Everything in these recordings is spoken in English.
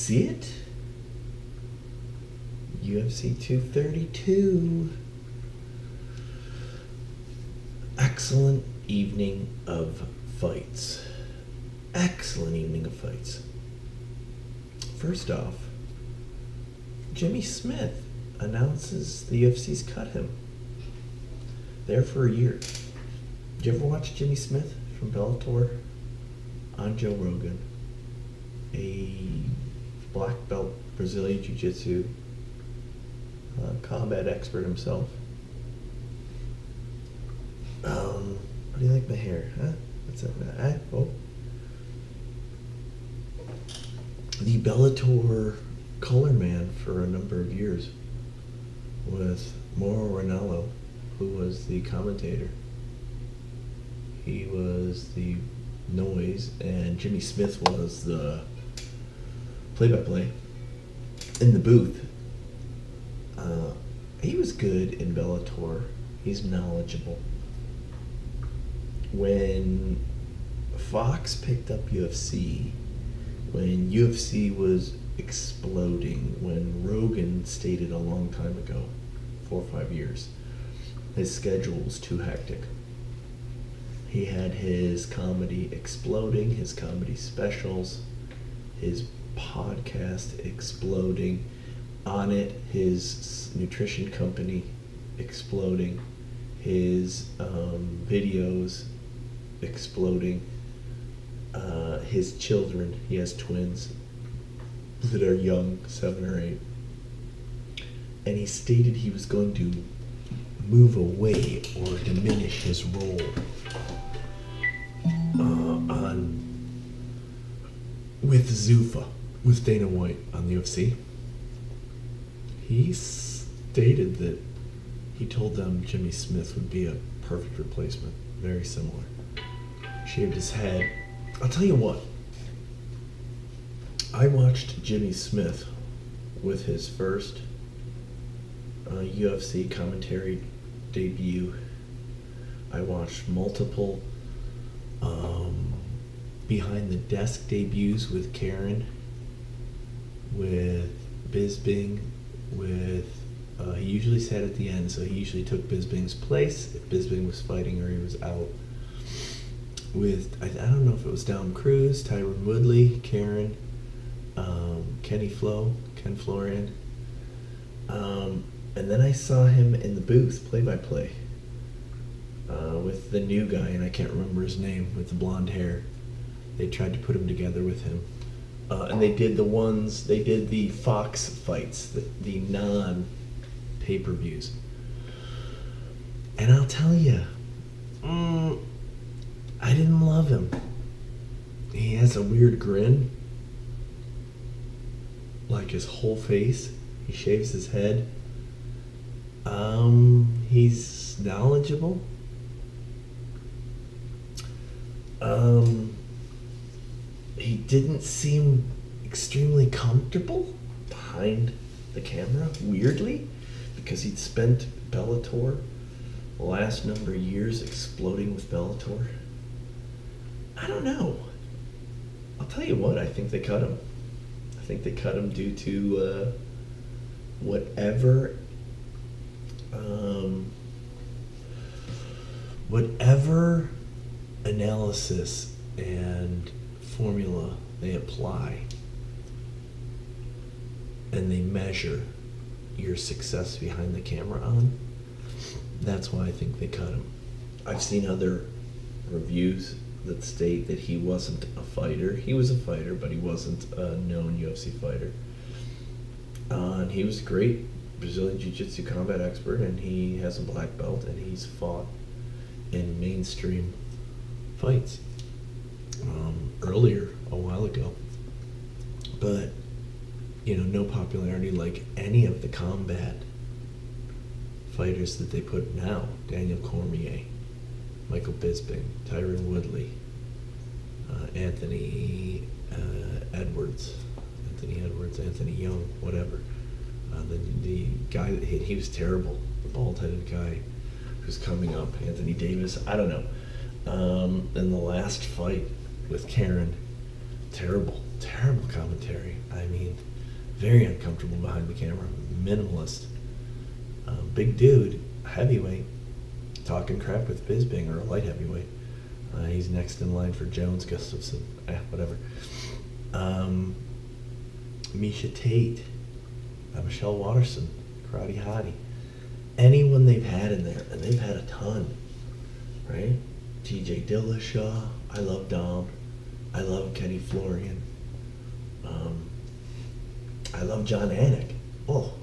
see it? UFC 232. Excellent evening of fights. Excellent evening of fights. First off, Jimmy Smith announces the UFC's cut him. There for a year. Did you ever watch Jimmy Smith from Bellator on Joe Rogan? A black belt Brazilian Jiu-Jitsu combat expert himself. What do you like my hair? Huh? What's that? Oh. The Bellator color man for a number of years with Mauro Ranallo, who was the commentator. He was the noise, and Jimmy Smith was the play-by-play in the booth. He was good in Bellator. He's knowledgeable. When Fox picked up UFC, when UFC was exploding, when Rogan stated a long time ago, 4 or 5 years, his schedule was too hectic. He had his comedy exploding, his comedy specials, his podcast exploding, on it, his nutrition company exploding, his videos exploding, his children, he has twins that are young, 7 or 8, and he stated he was going to move away or diminish his role with Zuffa, with Dana White on the UFC. He stated that he told them Jimmy Smith would be a perfect replacement, very similar. Shaved his head. I'll tell you what, I watched Jimmy Smith with his first UFC commentary debut. I watched multiple behind the desk debuts with Karen, with Bisping, with he usually sat at the end, so he usually took Bisping's place if Bisping was fighting or he was out. With I don't know if it was Dom Cruz, Tyron Woodley, Karen, Ken Florian, and then I saw him in the booth play-by-play with the new guy, and I can't remember his name, with the blonde hair. They tried to put him together with him, and they did the Fox fights, the non-pay-per-views. And I'll tell you, I didn't love him. He has a weird grin, like his whole face. He shaves his head. He's knowledgeable. He didn't seem extremely comfortable behind the camera, weirdly, because he'd spent Bellator the last number of years exploding with Bellator. I don't know. I'll tell you what, I think they cut him. I think they cut him due to whatever analysis and formula they apply, and they measure your success behind the camera on. That's why I think they cut him. I've seen other reviews that state that he wasn't a fighter. He was a fighter, but he wasn't a known UFC fighter. And he was a great Brazilian Jiu-Jitsu combat expert, and he has a black belt, and he's fought in mainstream fights earlier, a while ago. But, no popularity like any of the combat fighters that they put now. Daniel Cormier, Michael Bisping, Tyron Woodley, Anthony Edwards, Anthony Young, whatever. The guy that he was terrible, the bald-headed guy who's coming up, Anthony Davis, I don't know. In the last fight with Karen, terrible commentary. I mean, Very uncomfortable behind the camera. Minimalist. Big dude, heavyweight, talking crap with Bisping, or a light heavyweight. He's next in line for Jones, Gustafson, whatever. Misha Tate, Michelle Watterson, Karate Hottie. Anyone they've had in there, and they've had a ton, right? TJ Dillashaw, I love Dom. I love Kenny Florian. I love John Anik. Oh,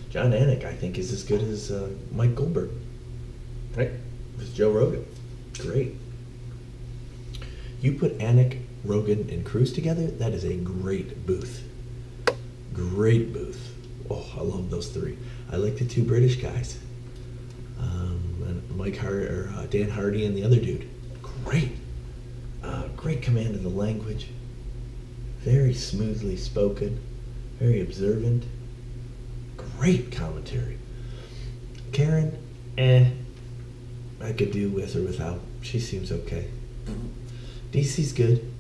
John Anik, I think, is as good as Mike Goldberg, right? With Joe Rogan. Great. You put Anik, Rogan, and Cruz together, that is a great booth. Great booth. Oh, I love those three. I like the two British guys. And Dan Hardy and the other dude. Great. Great command of the language. Very smoothly spoken. Very observant. Great commentary. Karen, I could do with or without. She seems okay. DC's good.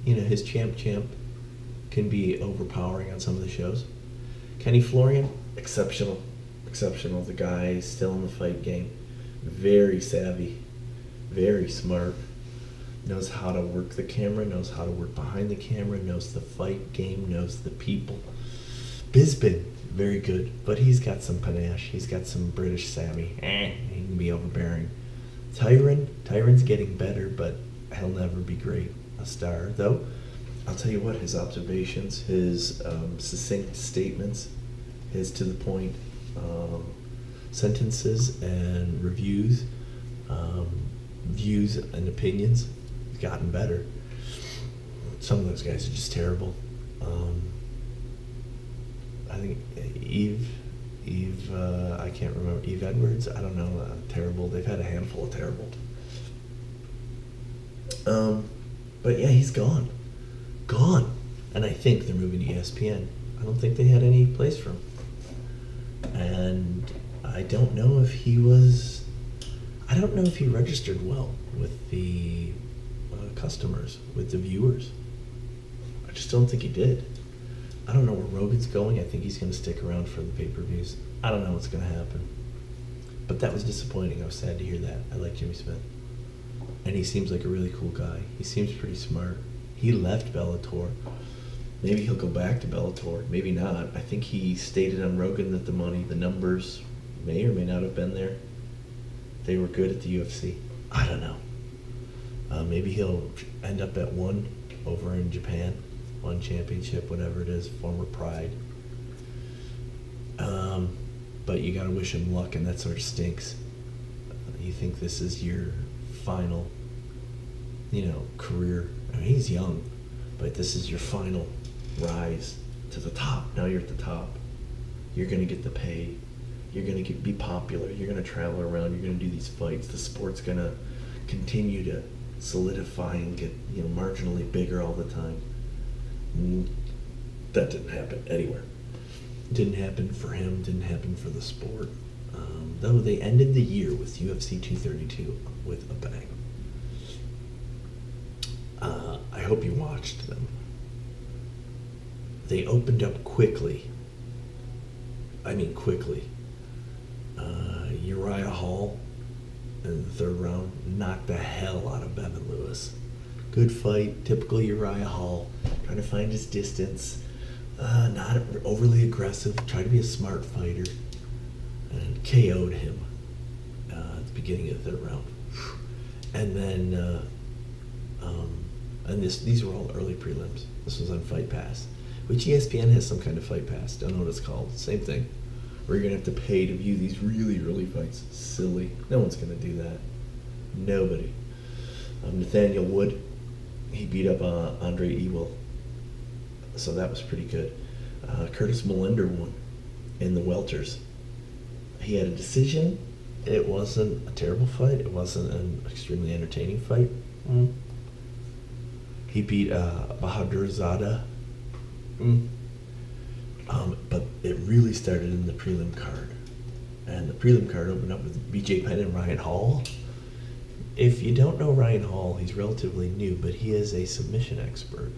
His champ can be overpowering on some of the shows. Kenny Florian, exceptional. Exceptional. The guy is still in the fight game. Very savvy. Very smart. Knows how to work the camera, knows how to work behind the camera, knows the fight game, knows the people. Bisping, very good, but he's got some panache. He's got some British savvy. He can be overbearing. Tyron's getting better, but he'll never be great. A star, though. I'll tell you what, his observations, his succinct statements, his to the point sentences and reviews, views and opinions, has gotten better. Some of those guys are just terrible. I think Eve, I can't remember, Eve Edwards, I don't know, terrible. They've had a handful of terrible. But yeah, he's gone. And I think they're moving to ESPN. I don't think they had any place for him. And I don't know if he registered well with the customers, with the viewers. I just don't think he did. I don't know where Rogan's going. I think he's going to stick around for the pay-per-views. I don't know what's going to happen. But that was disappointing. I was sad to hear that. I like Jimmy Smith. And he seems like a really cool guy. He seems pretty smart. He left Bellator. Maybe he'll go back to Bellator. Maybe not. I think he stated on Rogan that the numbers may or may not have been there. They were good at the UFC. I don't know. Maybe he'll end up at one over in Japan. One championship, whatever it is, former Pride. But you gotta wish him luck, and that sort of stinks. You think this is your final, career. I mean, he's young, but this is your final rise to the top. Now you're at the top. You're gonna get the pay. You're gonna be popular. You're gonna travel around. You're gonna do these fights. The sport's gonna continue to solidify and get marginally bigger all the time. That didn't happen anywhere. Didn't happen for him, didn't happen for the sport. Though they ended the year with UFC 232 with a bang. I hope you watched them. They opened up quickly. I mean quickly. Uriah Hall in the third round knocked the hell out of Bevan Lewis. Good fight, typical Uriah Hall, trying to find his distance, not overly aggressive, tried to be a smart fighter, and KO'd him at the beginning of the third round. And then, these were all early prelims. This was on Fight Pass, which ESPN has some kind of Fight Pass. Don't know what it's called. Same thing. Where you're gonna have to pay to view these really early fights. Silly. No one's gonna do that. Nobody. Nathaniel Wood. He beat up Andre Ewell, so that was pretty good. Curtis Millender won in the welters. He had a decision. It wasn't a terrible fight. It wasn't an extremely entertaining fight. He beat Bahadur Zada. But it really started in the prelim card. And the prelim card opened up with BJ Penn and Ryan Hall. If you don't know Ryan Hall, he's relatively new, but he is a submission expert.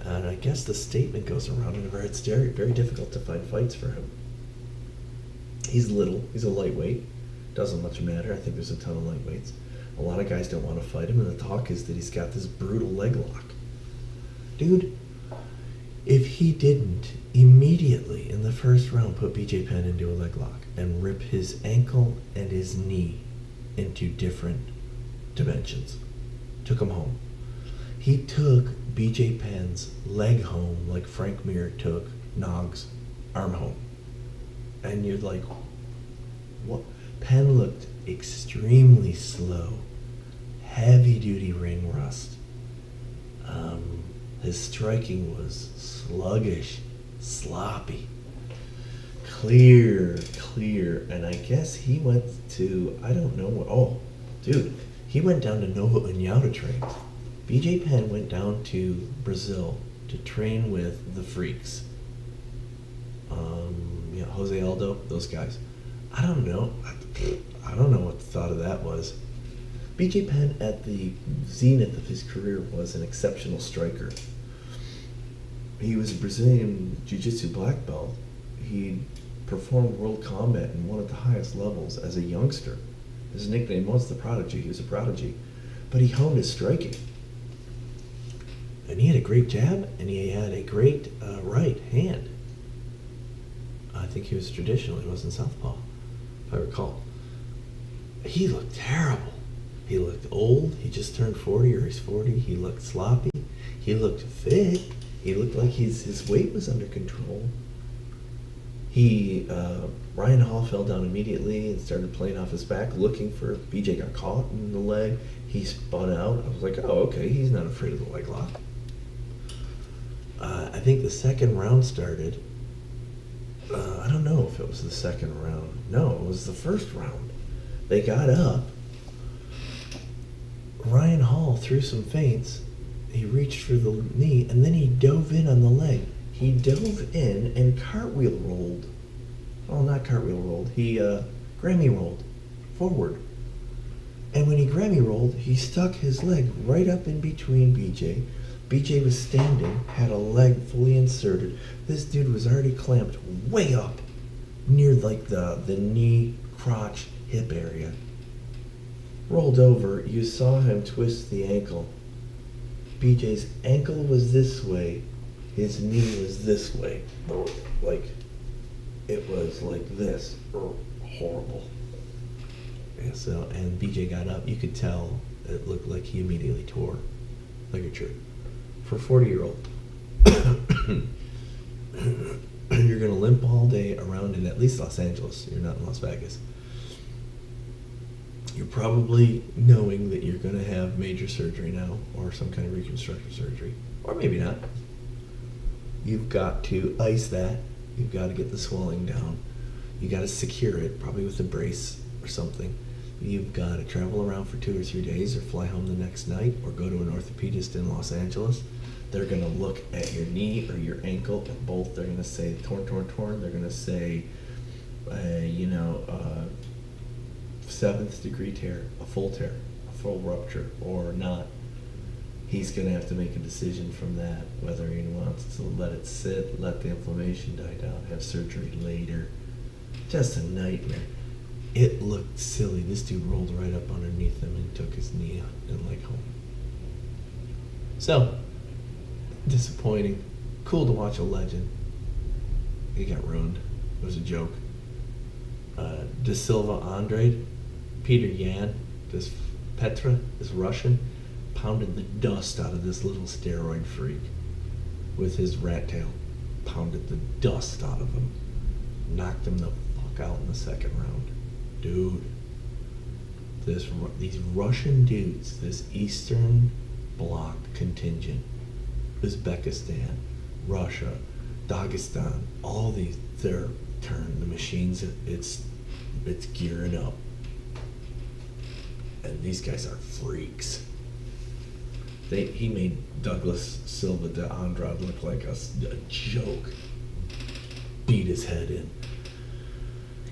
And guess the statement goes around whenever it's very, very difficult to find fights for him. He's little. He's a lightweight. Doesn't much matter. I think there's a ton of lightweights. A lot of guys don't want to fight him, and the talk is that he's got this brutal leg lock. Dude, if he didn't immediately in the first round put BJ Penn into a leg lock and rip his ankle and his knee into different dimensions, took him home. He took BJ Penn's leg home like Frank Mir took Nog's arm home. And you're like, what? Penn looked extremely slow, heavy-duty ring rust. His striking was sluggish, sloppy, clear, and I guess he went to, I don't know what, oh, dude, he went down to Nova União to train. BJ Penn went down to Brazil to train with the Freaks. Jose Aldo, those guys. I don't know what the thought of that was. BJ Penn at the zenith of his career was an exceptional striker. He was a Brazilian Jiu-Jitsu black belt. He performed world combat and won at the highest levels as a youngster. His nickname was the Prodigy. He was a prodigy. But he honed his striking. And he had a great jab, and he had a great right hand. I think he was traditional. He wasn't southpaw, if I recall. He looked terrible. He looked old. He just turned 40 or he's 40. He looked sloppy. He looked fit. He looked like his weight was under control. Ryan Hall fell down immediately and started playing off his back, looking for, BJ got caught in the leg. He spun out. I was like, oh, okay, he's not afraid of the leg lock. I think the second round started. I don't know if it was the second round. No, it was the first round. They got up. Ryan Hall threw some feints. He reached for the knee, and then he dove in on the leg. He dove in and cartwheel rolled. Oh, not cartwheel rolled. He Grammy rolled forward. And when he Grammy rolled, he stuck his leg right up in between BJ. BJ was standing, had a leg fully inserted. This dude was already clamped way up near like the knee, crotch, hip area. Rolled over, you saw him twist the ankle. BJ's ankle was this way, his knee was this way. Like, it was like this. Horrible. Yeah, so, and BJ got up, you could tell it looked like he immediately tore ligature. For a 40-year-old. You're going to limp all day around in at least Los Angeles. You're not in Las Vegas. You're probably knowing that you're going to have major surgery now, or some kind of reconstructive surgery, or maybe not. You've got to ice that. You've got to get the swelling down. You've got to secure it, probably with a brace or something. You've got to travel around for 2 or 3 days, or fly home the next night, or go to an orthopedist in Los Angeles. They're going to look at your knee or your ankle, and both they're going to say torn. They're going to say, 7th degree tear, a full rupture, or not. He's going to have to make a decision from that, whether he wants to let it sit, let the inflammation die down, have surgery later. Just a nightmare. It looked silly. This dude rolled right up underneath him and took his knee and leg home. So, disappointing. Cool to watch a legend. He got ruined. It was a joke. De Silva Andrade, Peter Yan, this Petra, this Russian, pounded the dust out of this little steroid freak with his rat tail. Pounded the dust out of him. Knocked him the fuck out in the second round. Dude. These Russian dudes, this Eastern Bloc contingent, Uzbekistan, Russia, Dagestan, all these, they're turned, the machines, it's gearing up. And these guys are freaks. He made Douglas Silva de Andrade look like a joke. Beat his head in.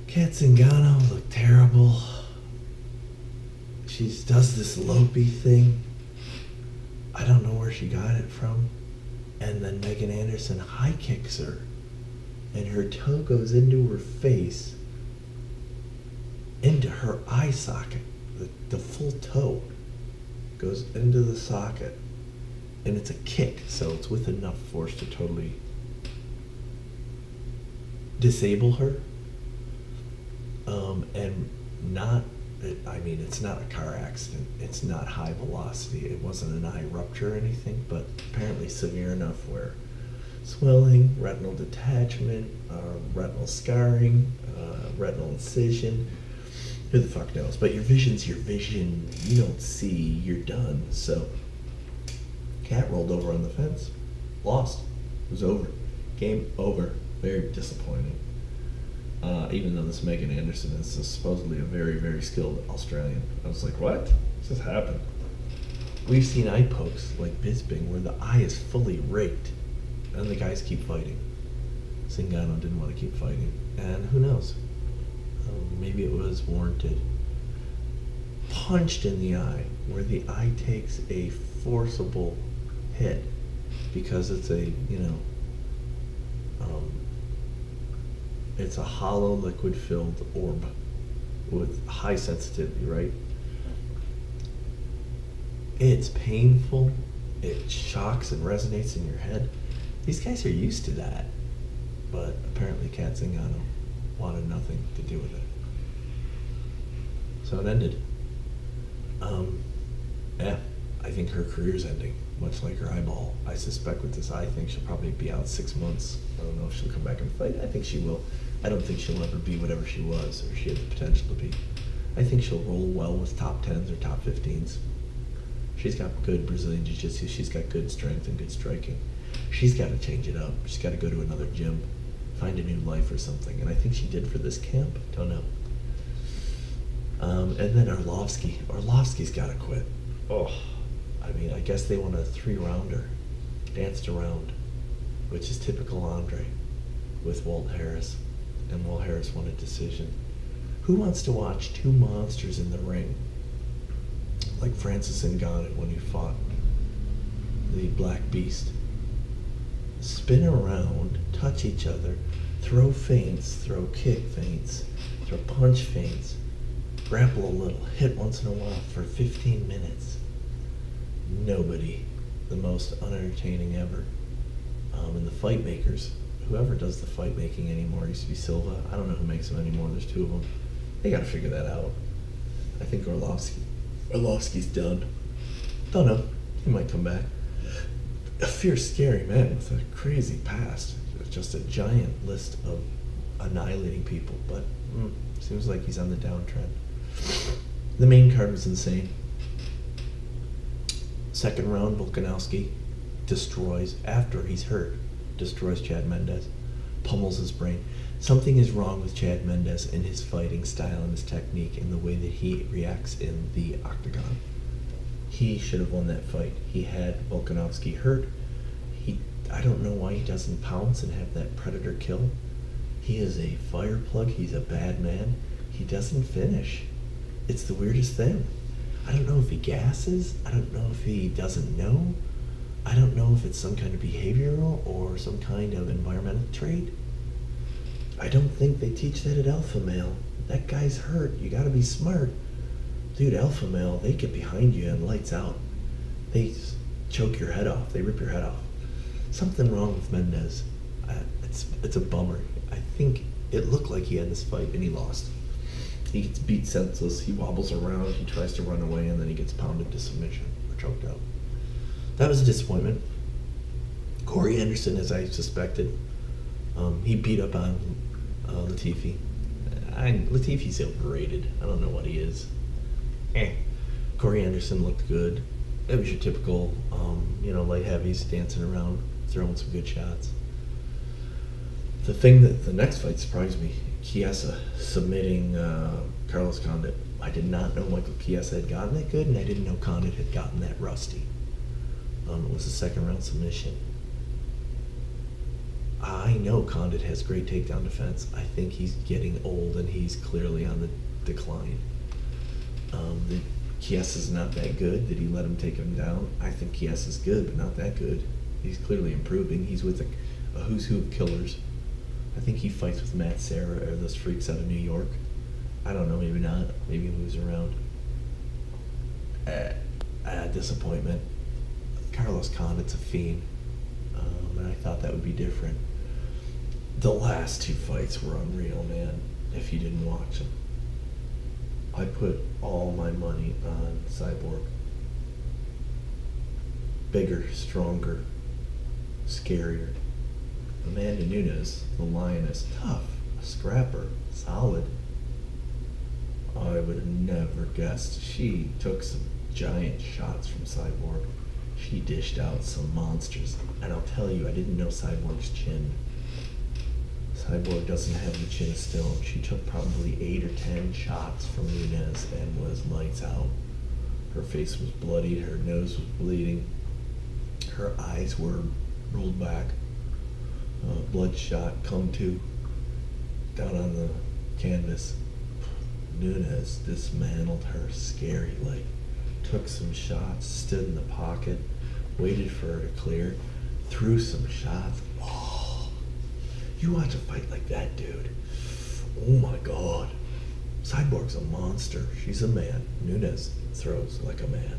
Kat Zingano looked terrible. She does this Lopi thing. I don't know where she got it from. And And then Megan Anderson high kicks her, and her toe goes into her face, into her eye socket. The full toe goes into the socket, and it's a kick, so it's with enough force to totally disable her. And not, I mean, it's not a car accident. It's not high velocity. It wasn't an eye rupture or anything, but apparently severe enough where swelling, retinal detachment, retinal scarring, retinal incision. Who the fuck knows? But your vision's your vision. You don't see, you're done. So, cat rolled over on the fence. Lost. It was over. Game over. Very disappointing. Even though this Megan Anderson is supposedly a very, very skilled Australian. I was like, what? This just happened. We've seen eye pokes like Bisping where the eye is fully raked and the guys keep fighting. Zingano didn't want to keep fighting. And who knows? Maybe it was warranted. Punched in the eye, where the eye takes a forcible hit because it's a, it's a hollow liquid-filled orb with high sensitivity, right? It's painful. It shocks and resonates in your head. These guys are used to that, but apparently Kat Zingano wanted nothing to do with it. So it ended. Yeah, I think her career's ending, much like her eyeball. I suspect with this eye thing, she'll probably be out 6 months. I don't know if she'll come back and fight. I think she will. I don't think she'll ever be whatever she was, or she had the potential to be. I think she'll roll well with top 10s or top 15s. She's got good Brazilian Jiu-Jitsu. She's got good strength and good striking. She's got to change it up. She's got to go to another gym, find a new life or something. And I think she did for this camp. Don't know. And then Arlovsky. Arlovsky's got to quit. Oh, I mean, I guess they want a 3-rounder. Danced around, which is typical Andre with Walt Harris. And Walt Harris won a decision. Who wants to watch two monsters in the ring? Like Francis Ngannou when he fought the Black Beast. Spin around, touch each other, throw feints, throw kick feints, throw punch feints, grapple a little, hit once in a while for 15 minutes. Nobody. The most unentertaining ever. And the fight makers, whoever does the fight making anymore, used to be Silva. I don't know who makes them anymore. There's 2 of them. They gotta figure that out. I think Arlovsky's done. Don't know. He might come back. A fierce, scary man with a crazy past. Just a giant list of annihilating people, but seems like he's on the downtrend. The main card was insane. Second round, Volkanovski destroys, after he's hurt, destroys Chad Mendes, pummels his brain. Something is wrong with Chad Mendes in his fighting style and his technique and the way that he reacts in the octagon. He should have won that fight. He had Volkanovski hurt. I don't know why he doesn't pounce and have that predator kill. He is a fire plug. He's a bad man. He doesn't finish. It's the weirdest thing. I don't know if he gasses. I don't know if he doesn't know. I don't know if it's some kind of behavioral or some kind of environmental trait. I don't think they teach that at Alpha Male. That guy's hurt. You gotta be smart. Dude, Alpha Male, they get behind you and lights out. They choke your head off. They rip your head off. Something wrong with Mendes. It's a bummer. I think it looked like he had this fight and he lost. He gets beat senseless. He wobbles around. He tries to run away and then he gets pounded to submission or choked out. That was a disappointment. Corey Anderson, as I suspected, he beat up on Latifi. Latifi's overrated. I don't know what he is. Corey Anderson looked good. It was your typical, light heavies dancing around, throwing some good shots. The next fight surprised me. Chiesa submitting Carlos Condit. I did not know Michael Chiesa had gotten that good, and I didn't know Condit had gotten that rusty. It was a second round submission. I know Condit has great takedown defense. I think he's getting old and he's clearly on the decline. Chiesa's not that good. Did he let him take him down? I think Chiesa's good, but not that good. He's clearly improving. He's with a who's who of killers. I think he fights with Matt Serra or those freaks out of New York. I don't know, maybe not. Maybe he moves around. Disappointment. Carlos Condit's a fiend. And I thought that would be different. The last two fights were unreal, man, if you didn't watch them. I put all my money on Cyborg. Bigger, stronger, scarier. Amanda Nunes, the lioness, tough, a scrapper, solid. I would have never guessed. She took some giant shots from Cyborg. She dished out some monsters. And I'll tell you, I didn't know Cyborg's chin. Cyborg doesn't have the chin of stone. She took probably 8 or 10 shots from Nunes and was lights out. Her face was bloodied, her nose was bleeding, her eyes were rolled back, bloodshot, come to, down on the canvas. Nunes dismantled her scary, like, took some shots, stood in the pocket, waited for her to clear, threw some shots. Oh, you watch a fight like that, dude. Oh my God. Cyborg's a monster. She's a man. Nunes throws like a man.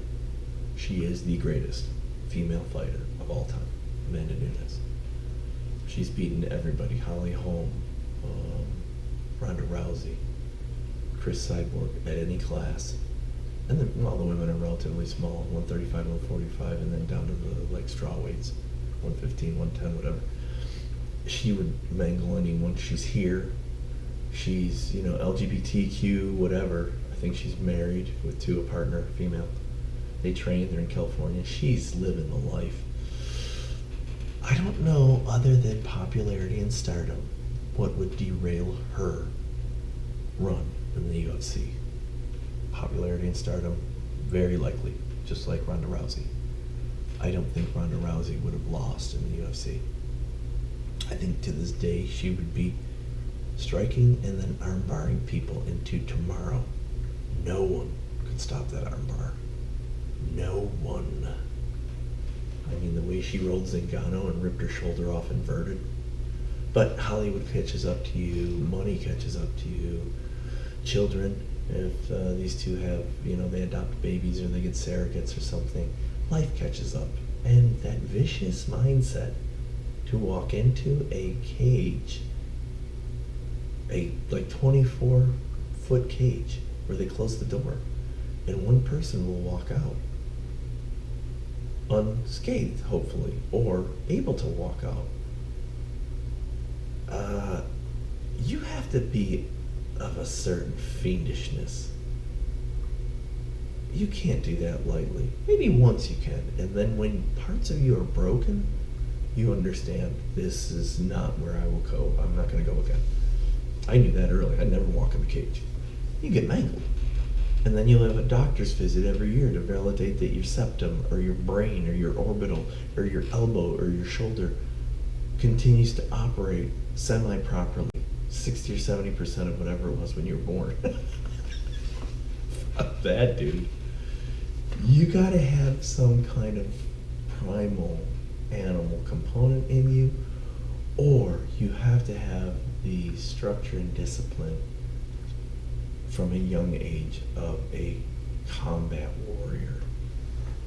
She is the greatest female fighter of all time, Amanda Nunes. She's beaten everybody. Holly Holm, Ronda Rousey, Chris Cyborg at any class. And then all the women are relatively small, 135, 145, and then down to the like straw weights, 115, 110, whatever. She would mangle anyone. She's here. She's, LGBTQ, whatever. I think she's married to a partner, female. They train, they're in California. She's living the life. I don't know, other than popularity and stardom, what would derail her run in the UFC. Popularity and stardom, very likely, just like Ronda Rousey. I don't think Ronda Rousey would have lost in the UFC. I think to this day she would be striking and then armbarring people into tomorrow. No one could stop that armbar. No one. I mean, the way she rolled Zingano and ripped her shoulder off inverted. But Hollywood catches up to you, money catches up to you, children, if these two have, they adopt babies or they get surrogates or something, life catches up. And that vicious mindset to walk into a cage, a like 24-foot cage where they close the door and one person will walk out unscathed, hopefully, or able to walk out. You have to be of a certain fiendishness. You can't do that lightly. Maybe once you can, and then when parts of you are broken, you understand this is not where I will go. I'm not going to go again. I knew that early. I'd never walk in the cage. You get mangled. And then you'll have a doctor's visit every year to validate that your septum or your brain or your orbital or your elbow or your shoulder continues to operate semi-properly. 60 or 70% of whatever it was when you were born. Fuck that, dude. You gotta have some kind of primal animal component in you, or you have to have the structure and discipline from a young age of a combat warrior.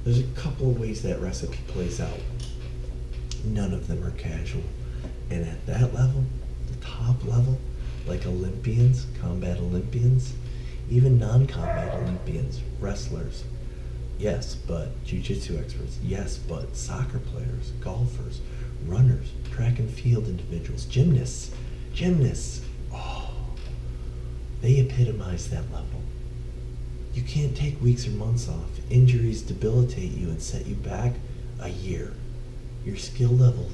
There's a couple of ways that recipe plays out. None of them are casual. And at that level, the top level, like Olympians, combat Olympians, even non-combat Olympians, wrestlers, yes, but jiu-jitsu experts, yes, but soccer players, golfers, runners, track and field individuals, gymnasts, oh, they epitomize that level. You can't take weeks or months off. Injuries debilitate you and set you back a year. Your skill level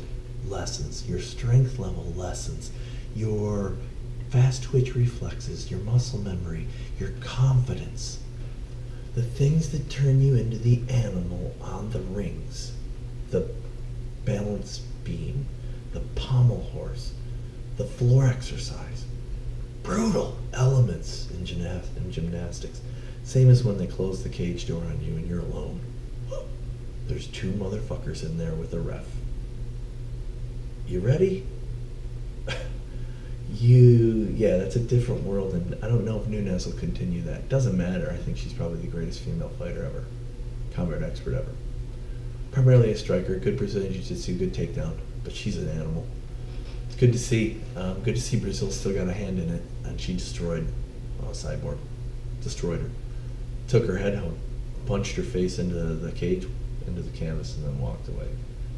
lessens, your strength level lessens, your fast twitch reflexes, your muscle memory, your confidence. The things that turn you into the animal on the rings, the balance beam, the pommel horse, the floor exercise, brutal elements in gymnastics. Same as when they close the cage door on you and you're alone. There's two motherfuckers in there with a ref. You ready? Yeah, that's a different world, and I don't know if Nunes will continue that. Doesn't matter. I think she's probably the greatest female fighter ever, combat expert ever. Primarily a striker, good Brazilian jiu-jitsu, good takedown, but she's an animal. It's good to see. Good to see Brazil still got a hand in it, and she destroyed Cyborg. Destroyed her. Took her head home, punched her face into the cage, into the canvas, and then walked away.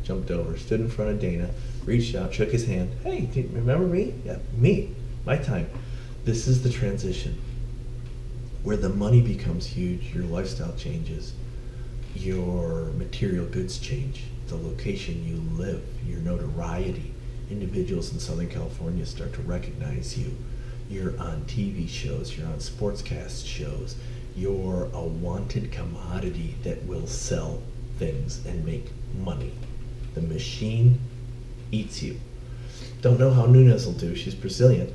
Jumped over, stood in front of Dana, reached out, shook his hand. Hey, do you remember me? Yeah, me. My time. This is the transition where the money becomes huge, your lifestyle changes, your material goods change, the location you live, your notoriety. Individuals in Southern California start to recognize you. You're on TV shows, you're on sportscast shows, you're a wanted commodity that will sell things and make money. The machine eats you. Don't know how Nunes will do. She's Brazilian.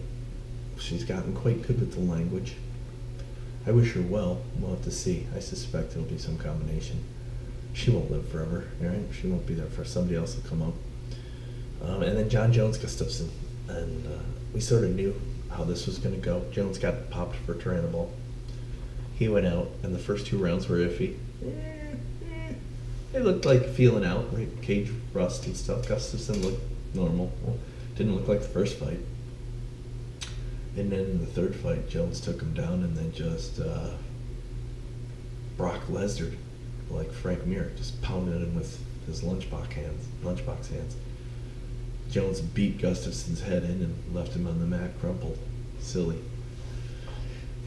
She's gotten quite good with the language. I wish her well. We'll have to see. I suspect it'll be some combination. She won't live forever, right? She won't be there for somebody else to come up. And then John Jones Gustafsson. And we sort of knew how this was going to go. Jones got popped for Tyrannoball. He went out, and the first 2 rounds were iffy. They looked like feeling out, right? Cage rust and stuff. Gustafsson looked normal. Well, didn't look like the first fight. And then in the third fight, Jones took him down and then just Brock Lesnar, like Frank Mir, just pounded him with his lunchbox hands. Jones beat Gustafsson's head in and left him on the mat, crumpled. Silly.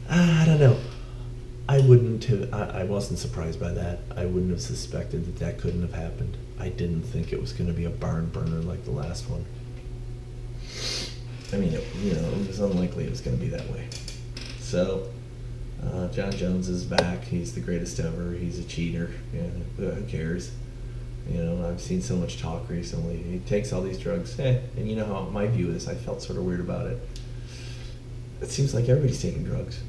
I don't know. I wasn't surprised by that. I wouldn't have suspected that couldn't have happened. I didn't think it was going to be a barn burner like the last one. I mean, it was unlikely it was going to be that way. So, John Jones is back. He's the greatest ever. He's a cheater. Yeah, who cares? I've seen so much talk recently. He takes all these drugs. And you know how my view is. I felt sort of weird about it. It seems like everybody's taking drugs.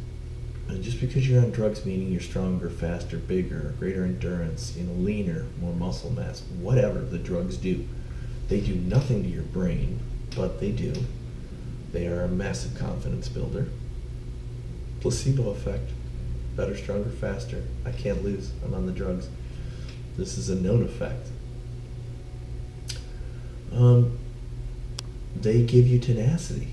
And just because you're on drugs, meaning you're stronger, faster, bigger, greater endurance, leaner, more muscle mass, whatever the drugs do, they do nothing to your brain, but they do. They are a massive confidence builder. Placebo effect. Better, stronger, faster. I can't lose. I'm on the drugs. This is a known effect. They give you tenacity.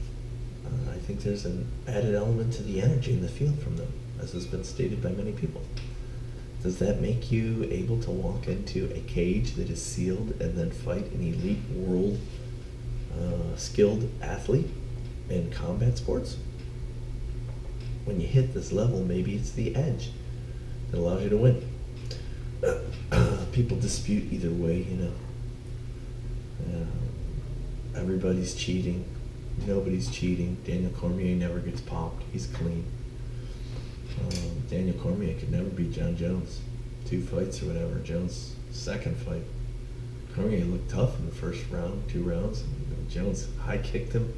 I think there's an added element to the energy in the field from them, as has been stated by many people. Does that make you able to walk into a cage that is sealed and then fight an elite world skilled athlete in combat sports? When you hit this level, maybe it's the edge that allows you to win. People dispute either way, everybody's cheating. Nobody's cheating. Daniel Cormier never gets popped. He's clean. Daniel Cormier could never beat John Jones. 2 fights or whatever. Jones' second fight. Cormier looked tough in the first round, 2 rounds. Jones high-kicked him,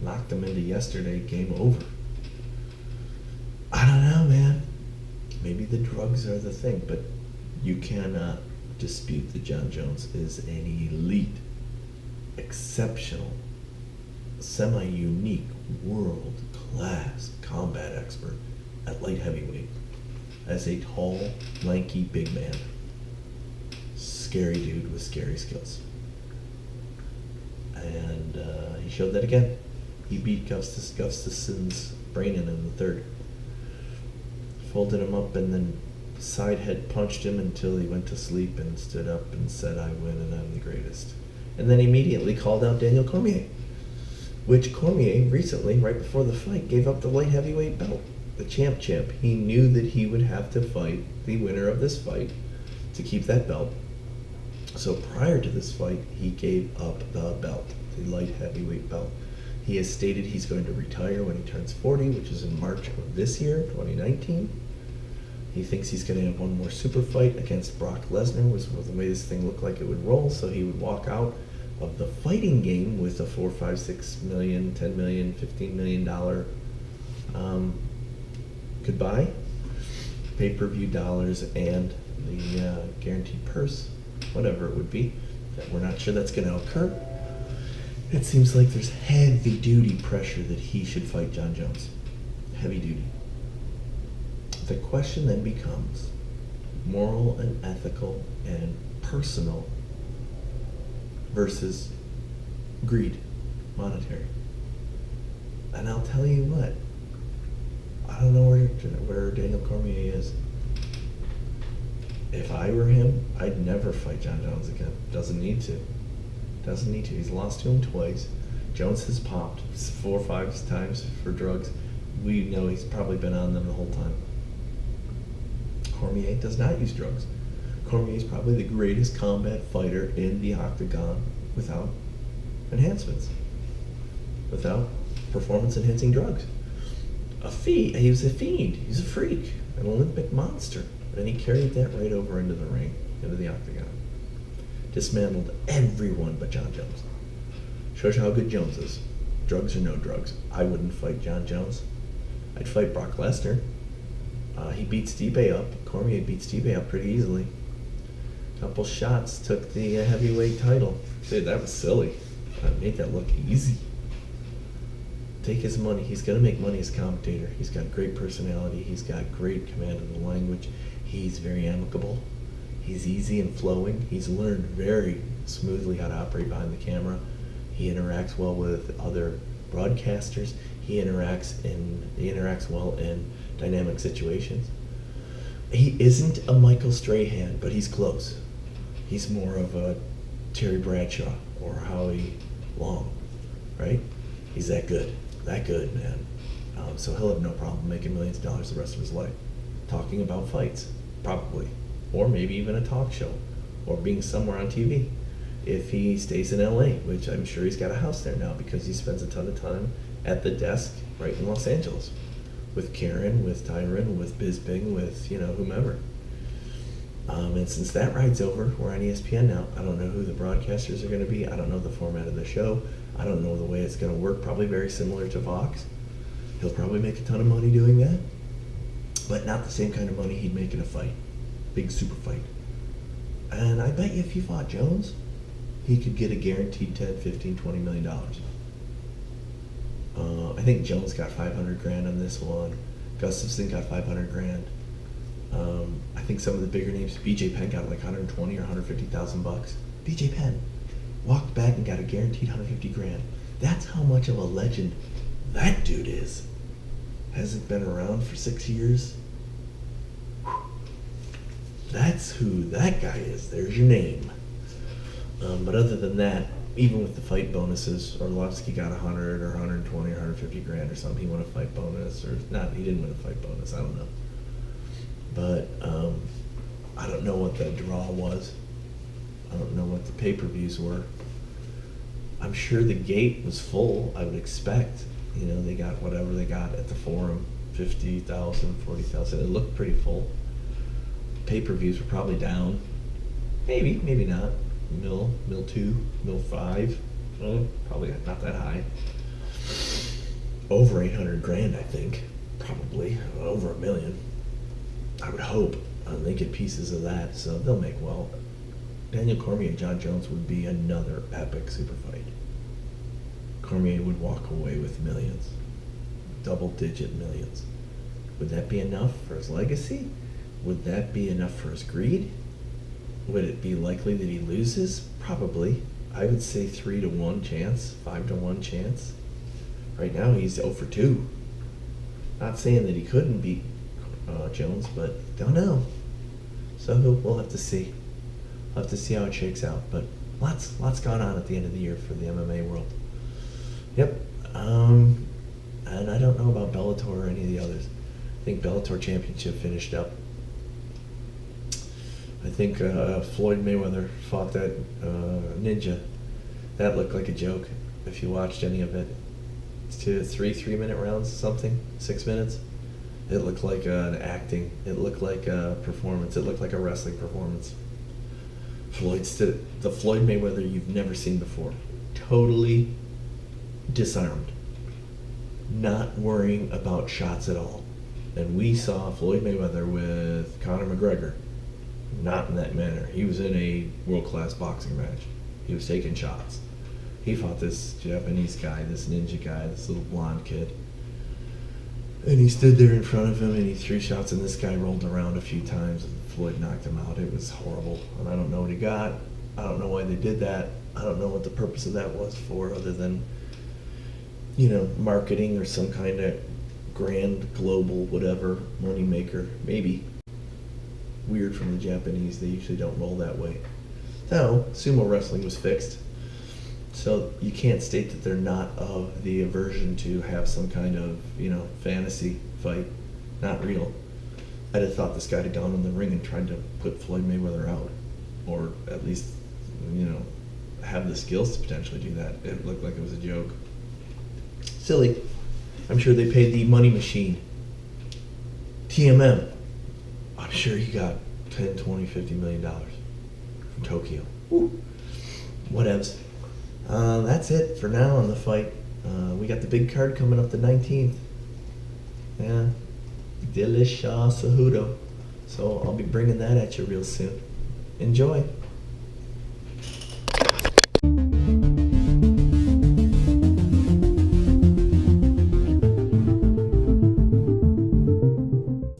knocked him into yesterday, game over. I don't know, man. Maybe the drugs are the thing, but you cannot dispute that John Jones is an elite, exceptional, semi-unique, world-class combat expert at light heavyweight. As a tall, lanky, big man. Scary dude with scary skills. And he showed that again. He beat Gustafsson's brain in the third. Folded him up and then side head punched him until he went to sleep and stood up and said, "I win and I'm the greatest." And then immediately called out Daniel Cormier, which Cormier recently, right before the fight, gave up the light heavyweight belt. The champ. He knew that he would have to fight the winner of this fight to keep that belt. So prior to this fight, he gave up the belt, the light heavyweight belt. He has stated he's going to retire when he turns 40, which is in March of this year, 2019. He thinks he's going to have one more super fight against Brock Lesnar, was the way this thing looked like it would roll, so he would walk out of the fighting game with a $4, $5, $6 million, $10 million, $15 million goodbye, pay-per-view dollars, and the guaranteed purse, whatever it would be. We're not sure that's going to occur. It seems like there's heavy duty pressure that he should fight John Jones. Heavy duty. The question then becomes moral and ethical and personal versus greed, monetary. And I'll tell you what, I don't know where Daniel Cormier is. If I were him, I'd never fight John Jones again. Doesn't need to. Doesn't need to. He's lost to him twice. Jones has popped 4 or 5 times for drugs. We know he's probably been on them the whole time. Cormier does not use drugs. Cormier is probably the greatest combat fighter in the octagon without enhancements, without performance-enhancing drugs. He was a fiend. He's a freak, an Olympic monster. And he carried that right over into the ring, into the octagon. Dismantled everyone but John Jones. Shows you how good Jones is. Drugs or no drugs. I wouldn't fight John Jones. I'd fight Brock Lesnar. He beat Stipe up. Cormier beat Stipe up pretty easily. Couple shots, took the heavyweight title. Dude, that was silly. I made that look easy. Take his money. He's going to make money as a commentator. He's got great personality. He's got great command of the language. He's very amicable. He's easy and flowing. He's learned very smoothly how to operate behind the camera. He interacts well with other broadcasters. He interacts well in dynamic situations. He isn't a Michael Strahan, but he's close. He's more of a Terry Bradshaw or Howie Long, right? He's that good, man. So he'll have no problem making millions of dollars the rest of his life, talking about fights, probably, or maybe even a talk show, or being somewhere on TV. If he stays in LA, which I'm sure he's got a house there now because he spends a ton of time at the desk right in Los Angeles with Karen, with Tyron, with Bisping, with whomever. And since that ride's over, we're on ESPN now. I don't know who the broadcasters are going to be. I don't know the format of the show. I don't know the way it's going to work. Probably very similar to Fox. He'll probably make a ton of money doing that, but not the same kind of money he'd make in a fight, big super fight. And I bet you if he fought Jones, he could get a guaranteed $10, $15, $20 million. I think Jones got $500 grand on this one. Gustafsson got $500 grand. I think some of the bigger names, BJ Penn got like 120 or 150,000 bucks. BJ Penn walked back and got a guaranteed 150 grand. That's how much of a legend that dude is. Hasn't been around for 6 years. Whew. That's who that guy is. There's your name. But other than that, even with the fight bonuses, Orlovsky got 100 or 120 or 150 grand or something. He won a fight bonus, or not, he didn't win a fight bonus, I don't know. But I don't know what the draw was. I don't know what the pay-per-views were. I'm sure the gate was full, I would expect. They got whatever they got at the Forum, 50,000, 40,000. It looked pretty full. Pay-per-views were probably down. Maybe, maybe not. Mil 2, Mil 5. Probably not that high. Over 800 grand, I think. Probably. Over $1 million. I would hope. They get pieces of that, so they'll make well. Daniel Cormier and John Jones would be another epic super fight. Cormier would walk away with millions. Double-digit millions. Would that be enough for his legacy? Would that be enough for his greed? Would it be likely that he loses? Probably. I would say 3-1 chance, 5-1 chance. Right now he's 0 for 2. Not saying that he couldn't beat Jones, but don't know. So we'll have to see. We'll have to see how it shakes out. But lots gone on at the end of the year for the MMA world. Yep. And I don't know about Bellator or any of the others. I think Bellator Championship finished up. I think Floyd Mayweather fought that ninja. That looked like a joke if you watched any of it. It's 3-minute rounds, something, 6 minutes. It looked like an acting. It looked like a performance. It looked like a wrestling performance. The Floyd Mayweather you've never seen before. Totally disarmed. Not worrying about shots at all. And we saw Floyd Mayweather with Conor McGregor. Not in that manner. He was in a world-class boxing match. He was taking shots. He fought this Japanese guy, this ninja guy, this little blonde kid. And he stood there in front of him and he threw shots and this guy rolled around a few times and Floyd knocked him out. It was horrible. And I don't know what he got. I don't know why they did that. I don't know what the purpose of that was for, other than, you know, marketing or some kind of grand global whatever money maker. Maybe. Weird from the Japanese. They usually don't roll that way. No, sumo wrestling was fixed. So you can't state that they're not of the aversion to have some kind of, you know, fantasy fight. Not real. I'd have thought this guy had gone in the ring and tried to put Floyd Mayweather out. Or at least, you know, have the skills to potentially do that. It looked like it was a joke. Silly. I'm sure they paid the money machine. TMM. I'm sure he got 10, 20, $50 million from Tokyo. Woo. Whatevs. That's it for now on the fight. We got the big card coming up the 19th. Yeah, Dillashaw Cejudo. So I'll be bringing that at you real soon. Enjoy.